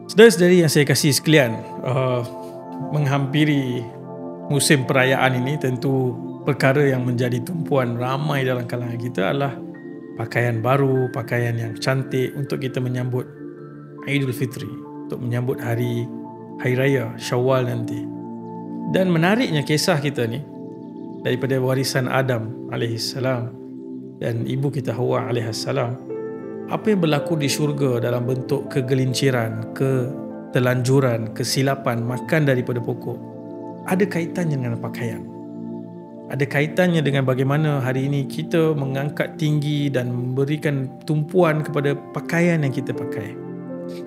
Saudara-saudari yang saya kasih sekalian, menghampiri musim perayaan ini, tentu perkara yang menjadi tumpuan ramai dalam kalangan kita adalah pakaian baru, pakaian yang cantik untuk kita menyambut Aidilfitri, untuk menyambut hari Raya Syawal nanti. Dan menariknya kisah kita ni daripada warisan Adam alaihissalam dan ibu kita Hawa alaihissalam, apa yang berlaku di syurga dalam bentuk kegelinciran, ketelanjuran, kesilapan makan daripada pokok, ada kaitannya dengan pakaian. Ada kaitannya dengan bagaimana hari ini kita mengangkat tinggi dan memberikan tumpuan kepada pakaian yang kita pakai.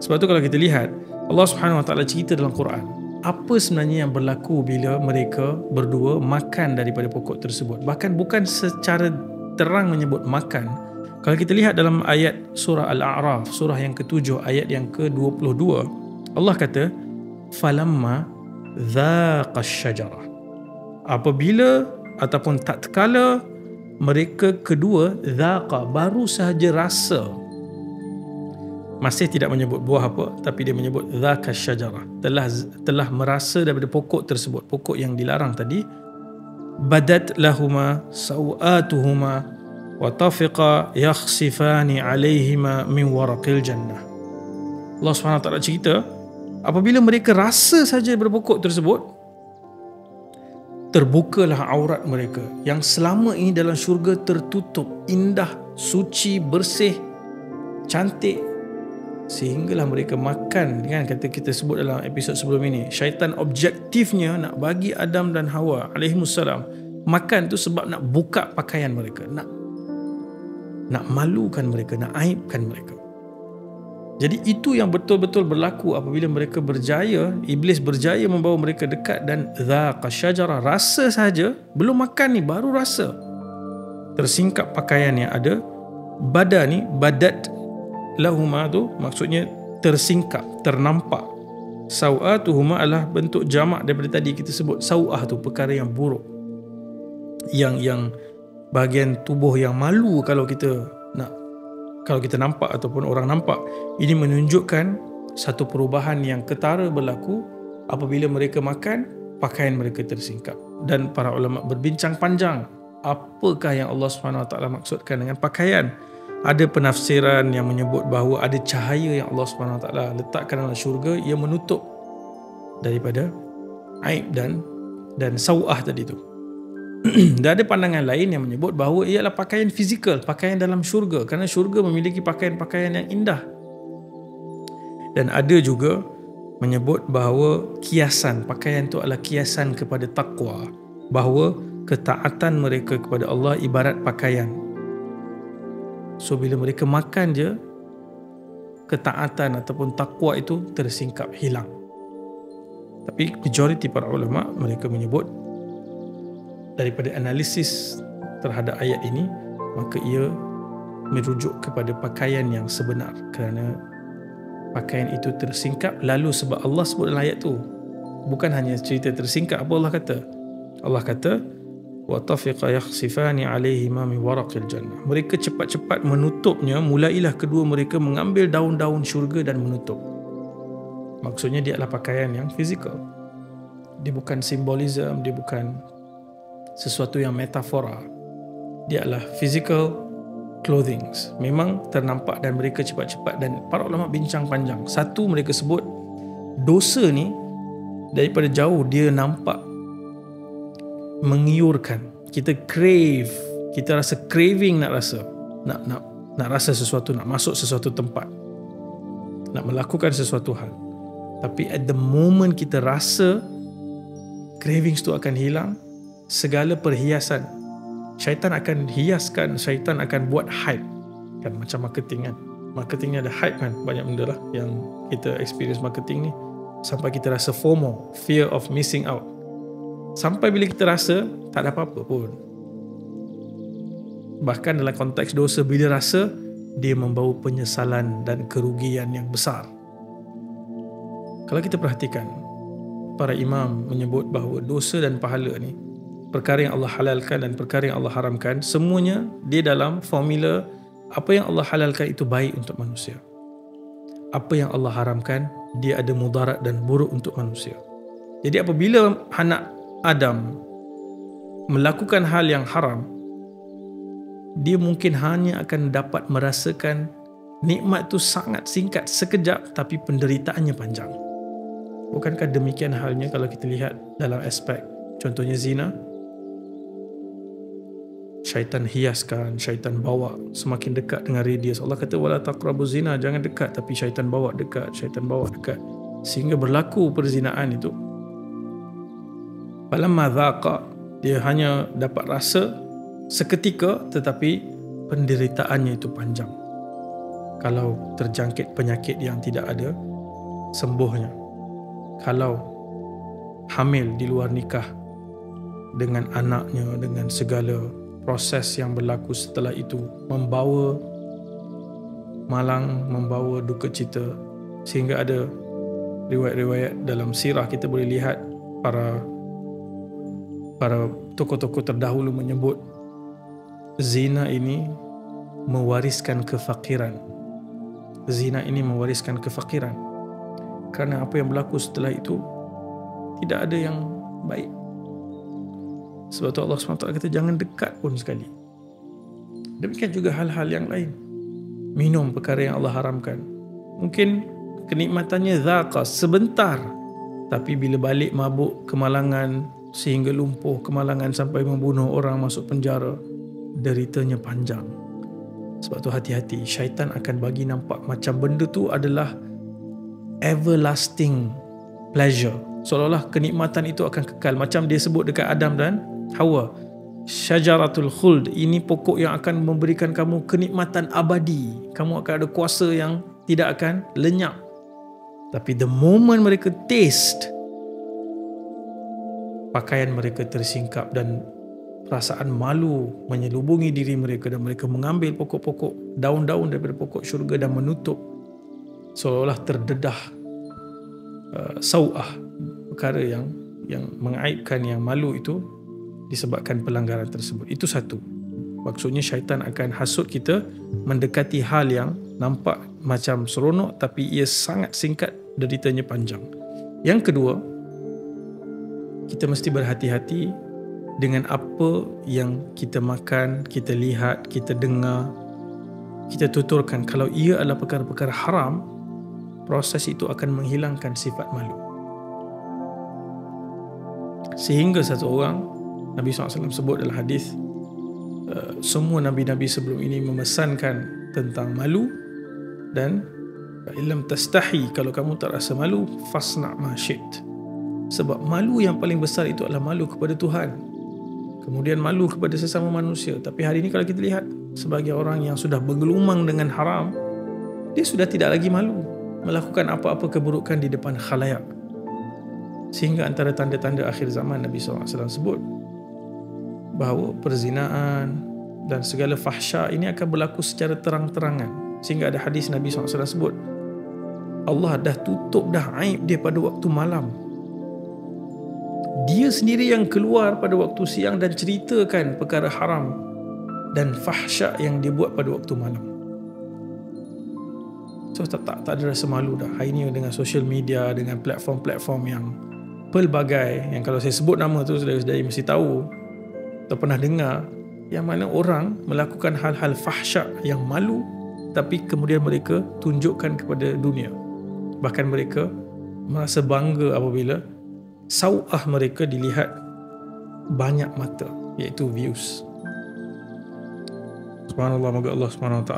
Sebab tu kalau kita lihat, Allah Subhanahu Wa Taala cerita dalam Quran, apa sebenarnya yang berlaku bila mereka berdua makan daripada pokok tersebut. Bahkan bukan secara terang menyebut makan. Kalau kita lihat dalam ayat surah Al-A'raf, surah yang ke-7, ayat yang ke-22, Allah kata, falamma dhaqash syajarah. Apabila ataupun tatkala mereka kedua dhaqa, baru sahaja rasa, masih tidak menyebut buah apa, tapi dia menyebut dhaqash syajarah, telah merasa daripada pokok tersebut, pokok yang dilarang tadi. Badat lahuma sawatuhuma wa tafiqa yakhsifani alaihima min waraqil jannah. Allah SWT cerita, apabila mereka rasa saja daripada pokok tersebut, terbukalah aurat mereka yang selama ini dalam syurga tertutup, indah, suci, bersih, cantik, sehinggalah mereka makan. Kan kata kita sebut dalam episod sebelum ini, syaitan objektifnya nak bagi Adam dan Hawa alaihimussalam makan tu sebab nak buka pakaian mereka, nak malukan mereka, nak aibkan mereka. Jadi itu yang betul-betul berlaku apabila mereka berjaya, iblis berjaya membawa mereka dekat dan dhaqash syajarah, rasa saja, belum makan ni baru rasa, tersingkap pakaian yang ada. Badat lahuma tu maksudnya tersingkap, ternampak. Sawatuhuma adalah bentuk jamak daripada tadi kita sebut sawah tu, perkara yang buruk, yang bahagian tubuh yang malu kalau kita nampak ataupun orang nampak. Ini menunjukkan satu perubahan yang ketara berlaku apabila mereka makan, pakaian mereka tersingkap. Dan para ulama berbincang panjang, apakah yang Allah SWT maksudkan dengan pakaian. Ada penafsiran yang menyebut bahawa ada cahaya yang Allah SWT letakkan dalam syurga yang menutup daripada aib dan sawah tadi tu. Dan ada pandangan lain yang menyebut bahawa ialah pakaian fizikal, pakaian dalam syurga, kerana syurga memiliki pakaian-pakaian yang indah. Dan ada juga menyebut bahawa kiasan, pakaian itu adalah kiasan kepada taqwa, bahawa ketaatan mereka kepada Allah ibarat pakaian. So bila mereka makan je, ketaatan ataupun taqwa itu tersingkap, hilang. Tapi majoriti para ulama mereka menyebut, daripada analisis terhadap ayat ini, maka ia merujuk kepada pakaian yang sebenar, kerana pakaian itu tersingkap. Lalu sebab Allah sebut dalam ayat tu, bukan hanya cerita tersingkap, apa Allah kata? Allah kata, wa tafiqa yakhsifani alaihima min waraqil jannah. Mereka cepat-cepat menutupnya, mulailah kedua mereka mengambil daun-daun syurga dan menutup. Maksudnya dia adalah pakaian yang fizikal. Dia bukan simbolism, dia bukan sesuatu yang metafora. Dia adalah physical clothing. Memang ternampak dan mereka cepat-cepat. Dan para ulama bincang panjang. Satu, mereka sebut dosa ni daripada jauh dia nampak mengiurkan. Kita crave, kita rasa craving, nak rasa sesuatu, nak masuk sesuatu tempat, nak melakukan sesuatu hal. Tapi at the moment kita rasa, cravings tu akan hilang. Segala perhiasan, syaitan akan hiaskan, syaitan akan buat hype kan, macam marketing kan. Marketing ni ada hype kan, banyak benda lah yang kita experience marketing ni, sampai kita rasa FOMO, fear of missing out. Sampai bila kita rasa tak ada apa-apa pun. Bahkan dalam konteks dosa, bila rasa, dia membawa penyesalan dan kerugian yang besar. Kalau kita perhatikan, para imam menyebut bahawa dosa dan pahala ni, perkara yang Allah halalkan dan perkara yang Allah haramkan, semuanya dia dalam formula, apa yang Allah halalkan itu baik untuk manusia, apa yang Allah haramkan dia ada mudarat dan buruk untuk manusia. Jadi apabila anak Adam melakukan hal yang haram, dia mungkin hanya akan dapat merasakan nikmat itu sangat singkat, sekejap, tapi penderitaannya panjang. Bukankah demikian halnya kalau kita lihat dalam aspek contohnya zina? Syaitan hiaskan, syaitan bawa semakin dekat dengan radius. Allah kata wala taqrabu zina, jangan dekat, tapi syaitan bawa dekat, sehingga berlaku perzinaan itu. Falamma dhaqa, dia hanya dapat rasa seketika, tetapi penderitaannya itu panjang. Kalau terjangkit penyakit yang tidak ada sembuhnya, kalau hamil di luar nikah dengan anaknya, dengan segala proses yang berlaku setelah itu, membawa malang, membawa duka cita, sehingga ada riwayat-riwayat dalam sirah kita boleh lihat para tokoh-tokoh terdahulu menyebut zina ini mewariskan kefakiran. Zina ini mewariskan kefakiran. Kerana apa yang berlaku setelah itu tidak ada yang baik. Sebab tu Allah SWT kata jangan dekat pun sekali. Demikian juga hal-hal yang lain. Minum perkara yang Allah haramkan. Mungkin kenikmatannya dhaqa sebentar, tapi bila balik mabuk, kemalangan sehingga lumpuh, kemalangan sampai membunuh orang, masuk penjara, deritanya panjang. Sebab tu hati-hati, syaitan akan bagi nampak macam benda tu adalah everlasting pleasure, seolah-olah kenikmatan itu akan kekal. Macam dia sebut dekat Adam dan Hawa, syajaratul khuld, ini pokok yang akan memberikan kamu kenikmatan abadi, kamu akan ada kuasa yang tidak akan lenyap. Tapi the moment mereka taste, pakaian mereka tersingkap dan perasaan malu menyelubungi diri mereka, dan mereka mengambil pokok-pokok, daun-daun daripada pokok syurga dan menutup, seolah-olah terdedah sau'ah, perkara yang mengaibkan, yang malu itu disebabkan pelanggaran tersebut. Itu satu. Maksudnya syaitan akan hasut kita mendekati hal yang nampak macam seronok, tapi ia sangat singkat, deritanya panjang. Yang kedua, kita mesti berhati-hati dengan apa yang kita makan, kita lihat, kita dengar, kita tuturkan. Kalau ia adalah perkara-perkara haram, proses itu akan menghilangkan sifat malu. Sehingga satu orang, Nabi SAW sebut dalam hadis, semua Nabi-Nabi sebelum ini memesankan tentang malu, dan illam tastahi, kalau kamu tak rasa malu, fasna' ma syi't. Sebab malu yang paling besar itu adalah malu kepada Tuhan, kemudian malu kepada sesama manusia. Tapi hari ini kalau kita lihat, sebagai orang yang sudah bergelumang dengan haram, dia sudah tidak lagi malu melakukan apa-apa keburukan di depan khalayak. Sehingga antara tanda-tanda akhir zaman, Nabi SAW sebut bahawa perzinaan dan segala fahsya ini akan berlaku secara terang-terangan. Sehingga ada hadis Nabi SAW sebut, Allah dah tutup dah aib dia pada waktu malam. Dia sendiri yang keluar pada waktu siang dan ceritakan perkara haram dan fahsya yang dia buat pada waktu malam. So tak ada rasa malu dah. Hari ini dengan social media, dengan platform-platform yang pelbagai, yang kalau saya sebut nama tu sudah mesti tahu atau pernah dengar, yang mana orang melakukan hal-hal fahsyak yang malu, tapi kemudian mereka tunjukkan kepada dunia. Bahkan mereka merasa bangga apabila sau'ah mereka dilihat banyak mata, iaitu views. Subhanallah, moga Allah SWT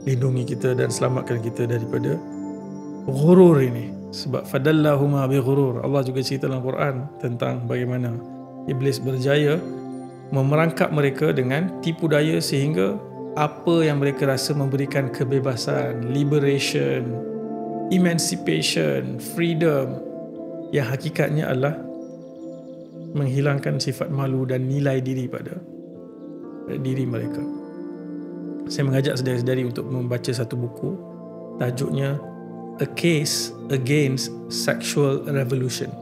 lindungi kita dan selamatkan kita daripada ghurur ini. Sebab fadallahuma bi ghurur, Allah juga cerita dalam Quran tentang bagaimana iblis berjaya memerangkap mereka dengan tipu daya, sehingga apa yang mereka rasa memberikan kebebasan, liberation, emancipation, freedom, yang hakikatnya adalah menghilangkan sifat malu dan nilai diri pada diri mereka. Saya mengajak saudara-saudari untuk membaca satu buku, tajuknya A Case Against Sexual Revolution.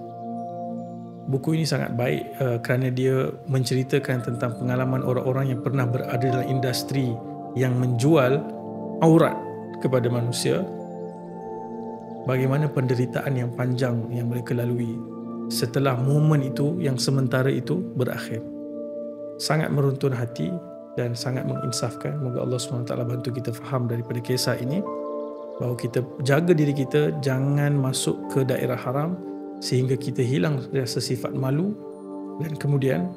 Buku ini sangat baik kerana dia menceritakan tentang pengalaman orang-orang yang pernah berada dalam industri yang menjual aurat kepada manusia, bagaimana penderitaan yang panjang yang mereka lalui setelah momen itu yang sementara itu berakhir. Sangat meruntun hati dan sangat menginsafkan. Moga Allah SWT bantu kita faham daripada kisah ini, bahawa kita jaga diri kita jangan masuk ke daerah haram sehingga kita hilang rasa sifat malu. Dan kemudian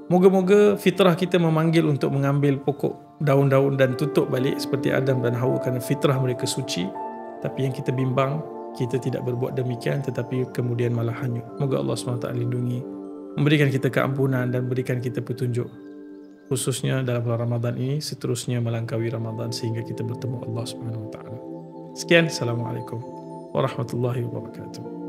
moga-moga fitrah kita memanggil untuk mengambil pokok daun-daun dan tutup balik seperti Adam dan Hawa, kerana fitrah mereka suci. Tapi yang kita bimbang, kita tidak berbuat demikian tetapi kemudian malah hanyut. Moga Allah SWT lindungi, memberikan kita keampunan dan berikan kita petunjuk, khususnya dalam bulan Ramadan ini, seterusnya melangkaui Ramadan sehingga kita bertemu Allah SWT. Sekian, Assalamualaikum warahmatullahi wabarakatuh.